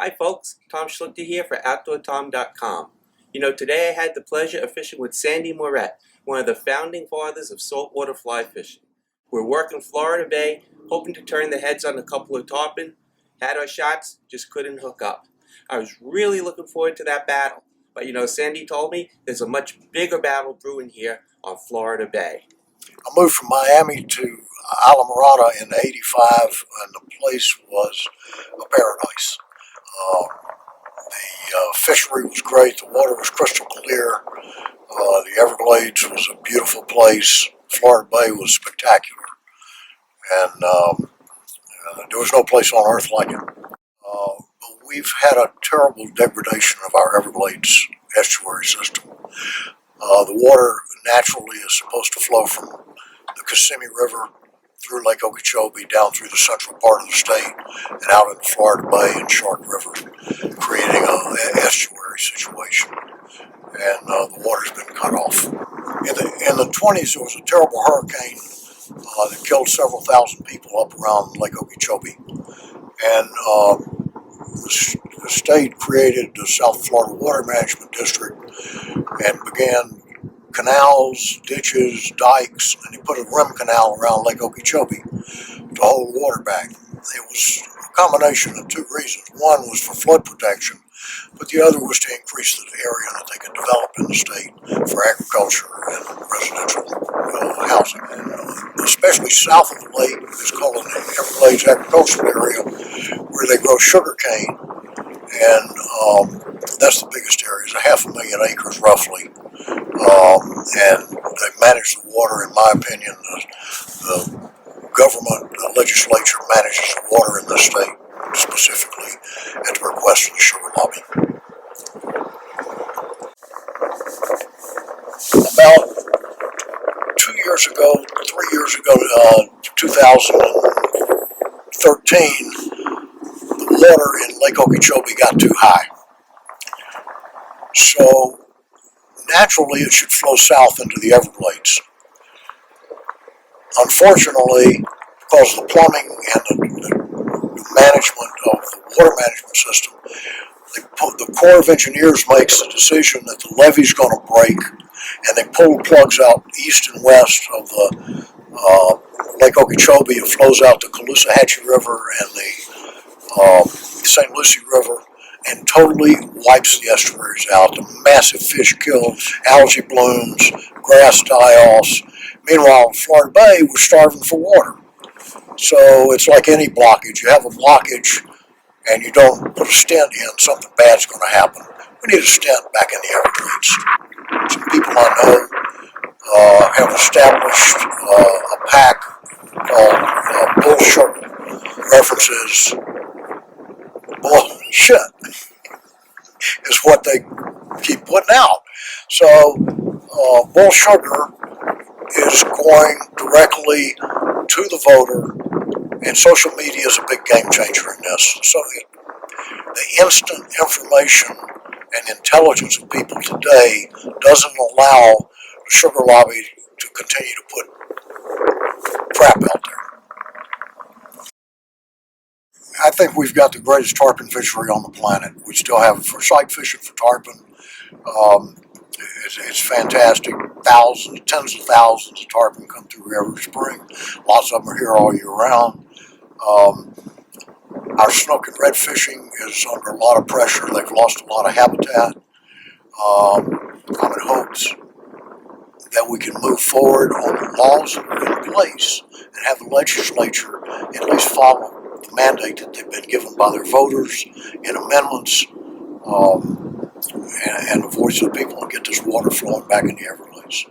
Hi folks, Tom Schlichter here for OutdoorTom.com. Today I had the pleasure of fishing with Sandy Moret, one of the founding fathers of saltwater fly fishing. We're working Florida Bay, hoping to turn the heads on a couple of tarpon. Had our shots, just couldn't hook up. I was really looking forward to that battle, but Sandy told me there's a much bigger battle brewing here on Florida Bay. I moved from Miami to Alamorada in '85, and the place was a paradise. The fishery was great. The water was crystal clear. The Everglades was a beautiful place. Florida Bay was spectacular, and there was no place on earth like it. But we've had a terrible degradation of our Everglades estuary system. The water naturally is supposed to flow from the Kissimmee River through Lake Okeechobee down through the central part of the state and out into Florida Bay and Shark River, creating an estuary situation. And the water's been cut off. In the 20s, there was a terrible hurricane that killed several thousand people up around Lake Okeechobee. And the state created the South Florida Water Management District and began canals, ditches, dikes, and they put a rim canal around Lake Okeechobee to hold water back. It was a combination of two reasons. One was for flood protection, but the other was to increase the area that they could develop in the state for agriculture and residential housing. And especially south of the lake is called the Everglades agricultural area, where they grow sugar cane, and that's the biggest area. It's 500,000 acres roughly. And they manage the water, in my opinion. The government, the legislature manages the water in the state, specifically at the request of the sugar lobby. About 3 years ago, 2013, the water in Lake Okeechobee got too high. So naturally, it should flow south into the Everglades. Unfortunately, because of the plumbing and the management of the water management system, the Corps of Engineers makes the decision that the levee's going to break, and they pull the plugs out east and west of the Lake Okeechobee. It flows out the Caloosahatchee River and the St. Lucie River, and totally wipes the estuaries out. The massive fish kill, algae blooms, grass die-offs. Meanwhile, Florida Bay was starving for water. So it's like any blockage. You have a blockage and you don't put a stent in, something bad's going to happen. We need a stent back in the Everglades. Some people I know have established a pack called Bull Sugar. References bullshit is what they keep putting out. So Bull Sugar is going directly to the voter, and social media is a big game changer in this. So the instant information and intelligence of people today doesn't allow the sugar lobby to continue to put crap out there. I think we've got the greatest tarpon fishery on the planet. We still have for sight fishing for tarpon. It's fantastic. Thousands, tens of thousands of tarpon come through every spring. Lots of them are here all year round. Our snook and red fishing is under a lot of pressure. They've lost a lot of habitat. I'm in hopes that we can move forward on the laws that are in place and have the legislature at least follow the mandate that they've been given by their voters in amendments, and the voice of the people, and get this water flowing back in the Everglades.